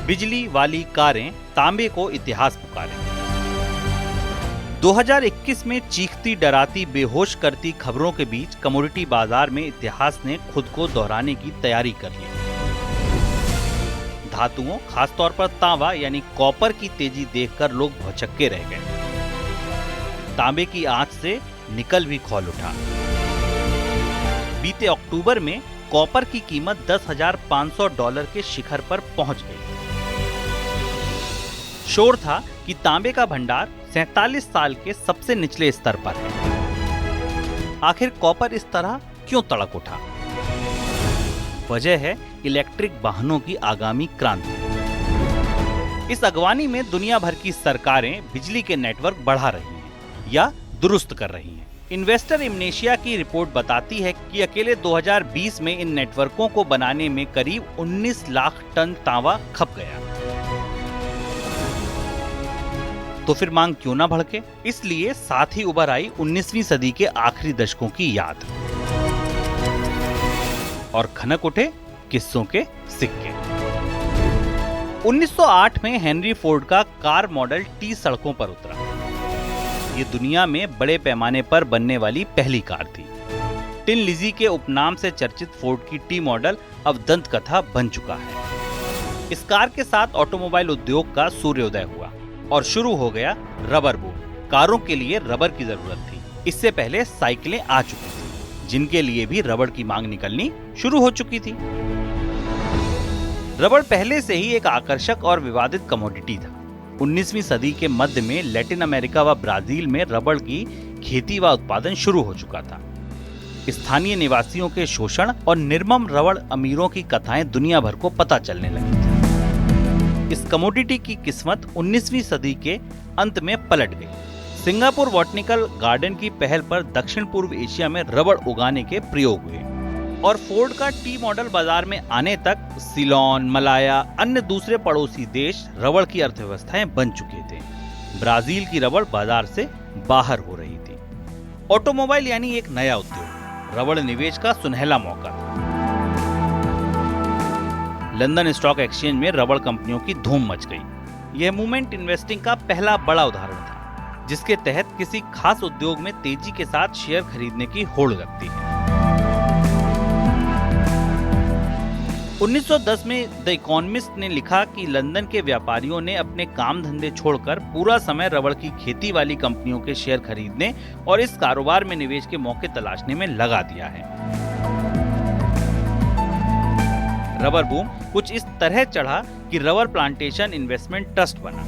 बिजली वाली कारें तांबे को इतिहास पुकारे। 2021 में चीखती डराती बेहोश करती खबरों के बीच कमोडिटी बाजार में इतिहास ने खुद को दोहराने की तैयारी कर ली। धातुओं, खासतौर पर तांबा यानी कॉपर की तेजी देखकर लोग भौचक्के रह गए। तांबे की आंच से निकल भी खौल उठा। बीते अक्टूबर में कॉपर की कीमत $10,500 के शिखर पर पहुंच गई। शोर था कि तांबे का भंडार 47 साल के सबसे निचले स्तर पर है। आखिर कॉपर इस तरह क्यों तड़क उठा? वजह है इलेक्ट्रिक वाहनों की आगामी क्रांति। इस अगवानी में दुनिया भर की सरकारें बिजली के नेटवर्क बढ़ा रही हैं या दुरुस्त कर रही हैं। इन्वेस्टर इम्नेशिया की रिपोर्ट बताती है कि अकेले 2020 में इन नेटवर्कों को बनाने में करीब 19 लाख टन तांबा खप गया। तो फिर मांग क्यों ना भड़के? इसलिए साथ ही उभर आई 19वीं सदी के आखिरी दशकों की याद और खनक उठे किस्सों के सिक्के। 1908 में हेनरी फोर्ड का कार मॉडल टी सड़कों पर उतरा। ये दुनिया में बड़े पैमाने पर बनने वाली पहली कार थी। टिन लिजी के उपनाम से चर्चित फोर्ड की टी मॉडल अब दंत कथा बन चुका है। इस कार के साथ ऑटोमोबाइल उद्योग का सूर्योदय हुआ और शुरू हो गया रबर बूम। कारों के लिए रबर की जरूरत थी। इससे पहले साइकिलें आ चुकी थी, जिनके लिए भी रबर की मांग निकलनी शुरू हो चुकी थी। रबर पहले से ही एक आकर्षक और विवादित कमोडिटी था। 19वीं सदी के मध्य में लैटिन अमेरिका व ब्राजील में रबर की खेती व उत्पादन शुरू हो चुका था। स्थानीय निवासियों के शोषण और निर्मम रबर अमीरों की कथाएं दुनिया भर को पता चलने लगी थी। इस कमोडिटी की किस्मत 19वीं सदी के अंत में पलट गई। सिंगापुर बॉटनिकल गार्डन की पहल पर दक्षिण पूर्व एशिया में रबर उगाने के प्रयोग हुए और फोर्ड का टी मॉडल बाजार में आने तक सिलोन, मलाया, अन्य दूसरे पड़ोसी देश रबर की अर्थव्यवस्थाएं बन चुके थे। ब्राजील की रबर बाजार से बाहर हो रही थी। ऑटोमोबाइल यानी एक नया उद्योग, रबर निवेश का सुनहला मौका। लंदन स्टॉक एक्सचेंज में रबर कंपनियों की धूम मच गई। यह मूवमेंट इन्वेस्टिंग का पहला बड़ा उदाहरण था, जिसके तहत किसी खास उद्योग में तेजी के साथ शेयर खरीदने की होड़ लगती है। 1910 में द इकोनॉमिस्ट ने लिखा कि लंदन के व्यापारियों ने अपने काम धंधे छोड़कर पूरा समय रबर की खेती वाली कंपनियों के शेयर खरीदने और इस कारोबार में निवेश के मौके तलाशने में लगा दिया है। रबर बूम कुछ इस तरह चढ़ा कि रबर प्लांटेशन इन्वेस्टमेंट ट्रस्ट बना,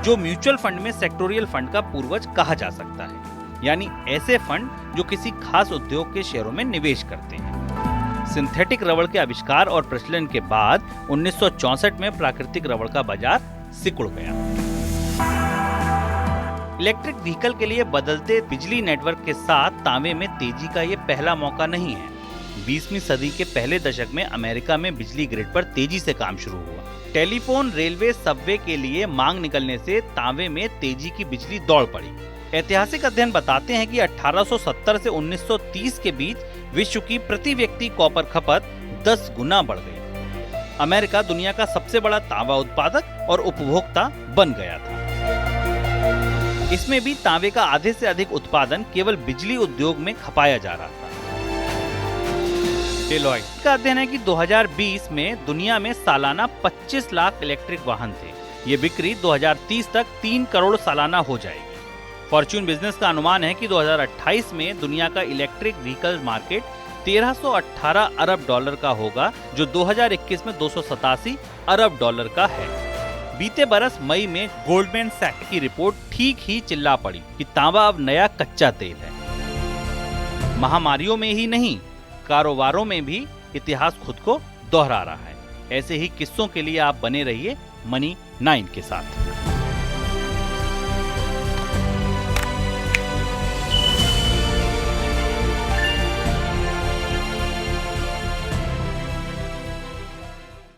जो म्यूचुअल फंड में सेक्टोरियल फंड का पूर्वज कहा जा सकता है, यानी ऐसे फंड जो किसी खास उद्योग के शेयरों में निवेश करते हैं। सिंथेटिक रबर के आविष्कार और प्रचलन के बाद 1964 में प्राकृतिक रबर का बाजार सिकुड़ गया। इलेक्ट्रिक व्हीकल के लिए बदलते बिजली नेटवर्क के साथ तांबे में तेजी का ये पहला मौका नहीं है। 20वीं सदी के पहले दशक में अमेरिका में बिजली ग्रिड पर तेजी से काम शुरू हुआ। टेलीफोन, रेलवे, सबवे के लिए मांग निकलने से तांबे में तेजी की बिजली दौड़ पड़ी। ऐतिहासिक अध्ययन बताते हैं कि 1870 से 1930 के बीच विश्व की प्रति व्यक्ति कॉपर खपत 10 गुना बढ़ गई। अमेरिका दुनिया का सबसे बड़ा तांबा उत्पादक और उपभोक्ता बन गया था। इसमें भी तांबे का आधे से अधिक उत्पादन केवल बिजली उद्योग में खपाया जा रहा था। डेलॉयट का अध्ययन है कि 2020 में दुनिया में सालाना 25 लाख इलेक्ट्रिक वाहन थे। ये बिक्री 2030 तक 3 करोड़ सालाना हो जाएगी। फॉर्च्यून बिजनेस का अनुमान है कि 2028 में दुनिया का इलेक्ट्रिक व्हीकल मार्केट $1318 अरब का होगा, जो 2021 में $287 अरब का है। बीते बरस मई में गोल्डमैन सैक्स की रिपोर्ट ठीक ही चिल्ला पड़ी कि तांबा अब नया कच्चा तेल है। महामारियों में ही नहीं, कारोबारों में भी इतिहास खुद को दोहरा रहा है। ऐसे ही किस्सों के लिए आप बने रहिए मनी 9 के साथ।